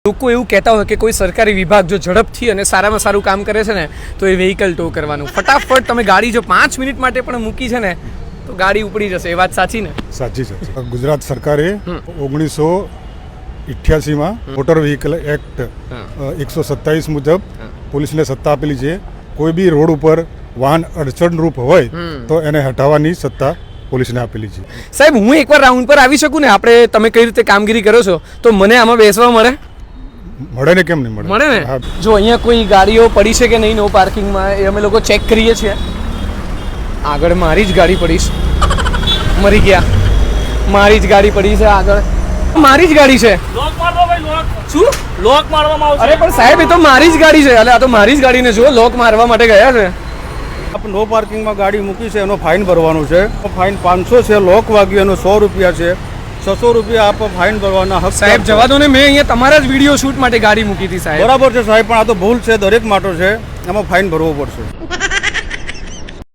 લોકો એવું કહેતા હોય કે કોઈ સરકારી વિભાગ જો ઝડપથી અને સારામાં સારું કામ કરે છે ને તો એ વ્હીકલ ટો કરવાનું. ફટાફટ તમે ગાડી જો 5 મિનિટ માટે પણ મૂકી છે ને તો ગાડી ઉપડી જશે. એ વાત સાચી ને? સાચી છે. ગુજરાત સરકારે 1988માં મોટર વ્હીકલ એક્ટ 127 મુજબ પોલીસને સત્તા આપેલી છે. કોઈ બી રોડ ઉપર વાહન અડચણરૂપ હોય તો એને હટાવવાની સત્તા પોલીસને આપેલી છે. સાહેબ, હું એકવાર રાઉન્ડ પર આવી શકું ને? આપણે તમે કઈ રીતે કામગીરી કરો છો તો મને આમાં બેસવા મળે? મળે ને, કેમ નહીં મળે? મળે ને. જો અહીંયા કોઈ ગાડીઓ પડી છે કે નહીં નો પાર્કિંગમાં એ અમે લોકો ચેક કરીએ છીએ. આગળ મારી જ ગાડી પડી છે. મરી ગયા. મારી જ ગાડી પડી છે આગળ. મારી જ ગાડી છે. લોક મારવા ભાઈ, લોક. શું લોક મારવામાં આવશે? અરે પણ સાહેબ, એ તો મારી જ ગાડી છે. આ તો મારી જ ગાડીને જો લોક મારવા માટે ગયા છે. આપ નો પાર્કિંગમાં ગાડી મૂકી છે એનો ફાઇન ભરવાનું છે. ફાઇન 500 છે. લોક વાગ્યું એનો 100 રૂપિયા છે. 600 રૂપિયા આપ ફાઇન ભરવાના હક. સાહેબ જવા દો ને, મેં અહીંયા તમારા જ વિડીયો શૂટ માટે ગાડી મૂકી હતી સાહેબ. બરાબર છે સાહેબ, પણ આ તો ભૂલ છે, દરેક માટે છે. એમાં ફાઇન ભરવો પડશે.